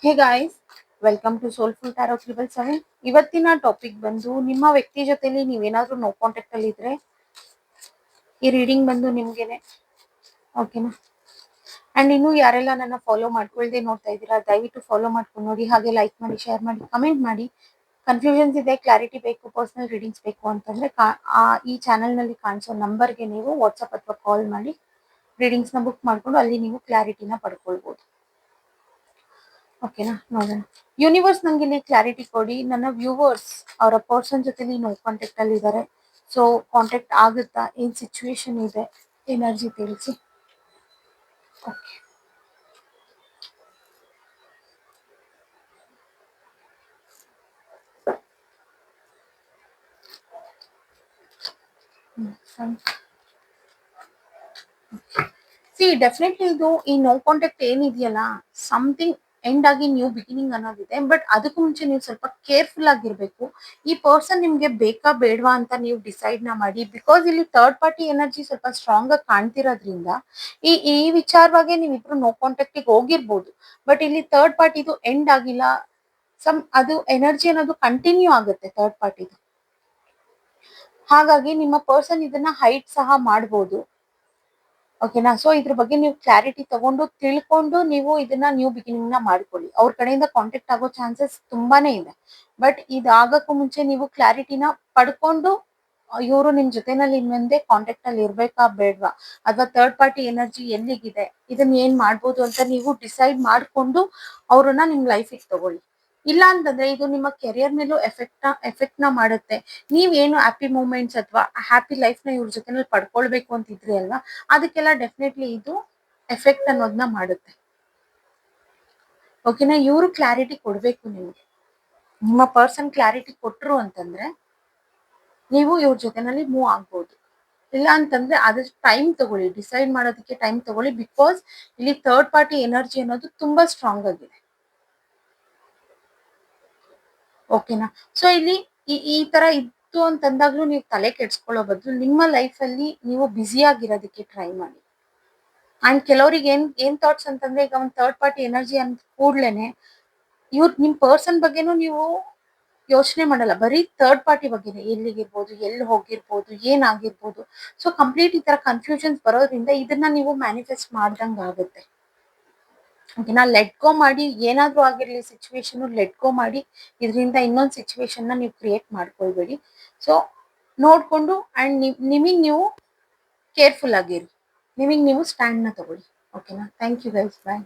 Hey guys, welcome to Soulful Tarot 777. ಇವತ್ತಿನ topic ಬಂದು ನಿಮ್ಮ ವ್ಯಕ್ತಿ ಜೊತೆಲಿ ನೀವೇನಾದ್ರೂ ನೋ ಕಾಂಟ್ಯಾಕ್ಟ್ ಅಲ್ಲಿ ಇದ್ರೆ ಈ ರೀಡಿಂಗ್ ಬಂದು ನಿಮ್ಗೆನೆ. ಓಕೆನಾ? ಅಂಡ್ ಇನ್ನು ಯಾರೆಲ್ಲ ನನ್ನ ಫಾಲೋ ಮಾಡ್ಕೊಳ್ದೆ ನೋಡ್ತಾ ಇದ್ದೀರಾ, ದಯವಿಟ್ಟು ಫಾಲೋ ಮಾಡ್ಕೊಂಡು ನೋಡಿ. ಹಾಗೆ ಲೈಕ್ ಮಾಡಿ, ಶೇರ್ ಮಾಡಿ, ಕಮೆಂಟ್ ಮಾಡಿ. ಕನ್ಫ್ಯೂಷನ್ಸ್ ಇದೆ, ಕ್ಲಾರಿಟಿ ಬೇಕು, ಪರ್ಸನಲ್ ರೀಡಿಂಗ್ಸ್ ಬೇಕು ಅಂತಂದ್ರೆ ಈ ಚಾನೆಲ್ ನಲ್ಲಿ ಕಾಣಿಸೋ ನಂಬರ್ಗೆ ನೀವು ವಾಟ್ಸ್ಆಪ್ ಅಥವಾ ಕಾಲ್ ಮಾಡಿ ರೀಡಿಂಗ್ಸ್ ನ ಬುಕ್ ಮಾಡ್ಕೊಂಡು ಅಲ್ಲಿ ನೀವು ಕ್ಲಾರಿಟಿನ ಪಡ್ಕೊಳ್ಬಹುದು. ಓಕೆನಾ? ನೋಡೋಣ. ಯೂನಿವರ್ಸ್ ನಂಗೆ ಇಲ್ಲಿ ಕ್ಲಾರಿಟಿ ಕೊಡಿ. ನನ್ನ ವ್ಯೂವರ್ಸ್ ಅವರ ಪರ್ಸನ್ ಜೊತೆಲಿ ನೋ ಕಾಂಟ್ಯಾಕ್ಟ್ ಅಲ್ಲಿ ಇದ್ದಾರೆ. ಸೊ ಕಾಂಟ್ಯಾಕ್ಟ್ ಆಗುತ್ತಾ, ಏನ್ ಸಿಚುವೇಶನ್ ಇದೆ, ಎನರ್ಜಿ ತಿಳಿಸಿ. ಓಕೆ, ಸಿ ಡೆಫಿನೆಟ್ಲಿ ಇದು ಈ ನೋ ಕಾಂಟ್ಯಾಕ್ಟ್ ಏನಿದೆಯಲ್ಲ, ಸಮಥಿಂಗ್ ಎಂಡ್ ಆಗಿ ನ್ಯೂ ಬಿಗಿನಿಂಗ್ ಅನ್ನೋದಿದೆ. ಬಟ್ ಅದಕ್ಕೂ ಮುಂಚೆ ನೀವು ಸ್ವಲ್ಪ ಕೇರ್ಫುಲ್ ಆಗಿರ್ಬೇಕು. ಈ ಪರ್ಸನ್ ನಿಮ್ಗೆ ಬೇಕಾ ಬೇಡವಾ ಅಂತ ನೀವು ಡಿಸೈಡ್ ನ ಮಾಡಿ. ಬಿಕಾಸ್ ಇಲ್ಲಿ ಥರ್ಡ್ ಪಾರ್ಟಿ ಎನರ್ಜಿ ಸ್ವಲ್ಪ ಸ್ಟ್ರಾಂಗ್ ಆಗಿ ಕಾಣ್ತಿರೋದ್ರಿಂದ ಈ ಈ ವಿಚಾರವಾಗಿ ನೀವಿಬ್ರು ನೋ ಕಾಂಟ್ಯಾಕ್ಟ್ ಹೋಗಿರ್ಬೋದು. ಬಟ್ ಇಲ್ಲಿ ಥರ್ಡ್ ಪಾರ್ಟಿದು ಎಂಡ್ ಆಗಿಲ್ಲ. ಅದು ಎನರ್ಜಿ ಅನ್ನೋದು ಕಂಟಿನ್ಯೂ ಆಗುತ್ತೆ ಥರ್ಡ್ ಪಾರ್ಟಿದು. ಹಾಗಾಗಿ ನಿಮ್ಮ ಪರ್ಸನ್ ಇದನ್ನ ಹೈಟ್ ಸಹ ಮಾಡ್ಬೋದು. ಓಕೆನಾ? ಸೊ ಇದ್ರ ಬಗ್ಗೆ ನೀವು ಕ್ಲಾರಿಟಿ ತಗೊಂಡು ತಿಳ್ಕೊಂಡು ನೀವು ಇದನ್ನ ನ್ಯೂ ಬಿಗಿನಿಂಗ್ ನ ಮಾಡ್ಕೊಳ್ಳಿ. ಅವ್ರ ಕಡೆಯಿಂದ ಕಾಂಟ್ಯಾಕ್ಟ್ ಆಗೋ ಚಾನ್ಸಸ್ ತುಂಬಾನೇ ಇದೆ. ಬಟ್ ಇದಾಗಕ್ಕೂ ಮುಂಚೆ ನೀವು ಕ್ಲಾರಿಟಿನ ಪಡ್ಕೊಂಡು ಇವರು ನಿಮ್ ಜೊತೆನಲ್ಲಿ ಮುಂದೆ ಕಾಂಟ್ಯಾಕ್ಟ್ ಅಲ್ಲಿ ಇರ್ಬೇಕಾ ಬೇಡ್ವಾ, ಅಥವಾ ಥರ್ಡ್ ಪಾರ್ಟಿ ಎನರ್ಜಿ ಎಲ್ಲಿಗಿದೆ, ಇದನ್ನ ಏನ್ ಮಾಡ್ಬೋದು ಅಂತ ನೀವು ಡಿಸೈಡ್ ಮಾಡ್ಕೊಂಡು ಅವ್ರನ್ನ ನಿಮ್ ಲೈಫಿಗೆ ತಗೊಳ್ಳಿ. ಇಲ್ಲ ಅಂತಂದ್ರೆ ಇದು ನಿಮ್ಮ ಕೆರಿಯರ್ ಮೇಲೂ ಎಫೆಕ್ಟ್ ನ ಮಾಡುತ್ತೆ. ನೀವೇನು ಹ್ಯಾಪಿ ಮೂಮೆಂಟ್ಸ್ ಅಥವಾ ಹ್ಯಾಪಿ ಲೈಫ್ ನ ಇವ್ರ ಜೊತೆನಲ್ಲಿ ಪಡ್ಕೊಳ್ಬೇಕು ಅಂತಿದ್ರಿ ಅಲ್ವಾ, ಅದಕ್ಕೆಲ್ಲ ಡೆಫಿನೆಟ್ಲಿ ಇದು ಎಫೆಕ್ಟ್ ಅನ್ನೋದನ್ನ ಮಾಡುತ್ತೆ. ಓಕೆನಾ? ಇವರು ಕ್ಲಾರಿಟಿ ಕೊಡ್ಬೇಕು ನಿಮ್ಗೆ. ನಿಮ್ಮ ಪರ್ಸನ್ ಕ್ಲಾರಿಟಿ ಕೊಟ್ರು ಅಂತಂದ್ರೆ ನೀವು ಇವ್ರ ಜೊತೆನಲ್ಲಿ ಮೂವ್ ಆಗ್ಬೋದು. ಇಲ್ಲ ಅಂತಂದ್ರೆ ಅದಕ್ಕೆ ಟೈಮ್ ತಗೊಳ್ಳಿ, ಡಿಸೈಡ್ ಮಾಡೋದಕ್ಕೆ ಟೈಮ್ ತಗೊಳ್ಳಿ. ಬಿಕಾಸ್ ಇಲ್ಲಿ ಥರ್ಡ್ ಪಾರ್ಟಿ ಎನರ್ಜಿ ಅನ್ನೋದು ತುಂಬಾ ಸ್ಟ್ರಾಂಗ್ ಆಗಿದೆ. ಓಕೆನಾ? ಸೊ ಇಲ್ಲಿ ಈ ತರ ಇತ್ತು ಅಂತಂದಾಗ್ಲೂ ನೀವು ತಲೆ ಕೆಡ್ಸ್ಕೊಳ್ಳೋ ಬದಲು ನಿಮ್ಮ ಲೈಫ್ ಅಲ್ಲಿ ನೀವು ಬ್ಯುಸಿ ಆಗಿರೋದಕ್ಕೆ ಟ್ರೈ ಮಾಡಿ. ಅಂಡ್ ಕೆಲವರಿಗೆ ಏನ್ ಥಾಟ್ಸ್ ಅಂತಂದ್ರೆ, ಈಗ ಒಂದು ಥರ್ಡ್ ಪಾರ್ಟಿ ಎನರ್ಜಿ ಅಂತ ಕೂಡ್ಲೇನೆ ನಿಮ್ ಪರ್ಸನ್ ಬಗ್ಗೆನೂ ನೀವು ಯೋಚನೆ ಮಾಡಲ್ಲ, ಬರೀ ಥರ್ಡ್ ಪಾರ್ಟಿ ಬಗ್ಗೆನೆ. ಎಲ್ಲಿಗಿರ್ಬೋದು, ಎಲ್ಲಿ ಹೋಗಿರ್ಬೋದು, ಏನಾಗಿರ್ಬೋದು. ಸೊ ಕಂಪ್ಲೀಟ್ ಈ ತರ ಕನ್ಫ್ಯೂಷನ್ಸ್ ಬರೋದ್ರಿಂದ ಇದನ್ನ ನೀವು ಮ್ಯಾನಿಫೆಸ್ಟ್ ಮಾಡ್ದಂಗ ಆಗುತ್ತೆ. ಓಕೆನಾ? ಲೆಟ್ ಗೋ ಮಾಡಿ. ಏನಾದ್ರೂ ಆಗಿರ್ಲಿ ಸಿಚುವೇಶನ್, ಲೆಟ್ ಗೋ ಮಾಡಿ. ಇದರಿಂದ ಇನ್ನೊಂದು ಸಿಚುವೇಶನ್ ನ ನೀವು ಕ್ರಿಯೇಟ್ ಮಾಡ್ಕೊಳ್ಬೇಡಿ. ಸೊ ನೋಡ್ಕೊಂಡು ಅಂಡ್ ನಿಮಗ್ ನೀವು ಕೇರ್ಫುಲ್ ಆಗಿರಿ. ನಿಮಗ್ ನೀವು ಸ್ಟ್ಯಾಂಡ್ ನ ತಗೊಳ್ಳಿ. ಓಕೆನಾ? Thank you guys, bye.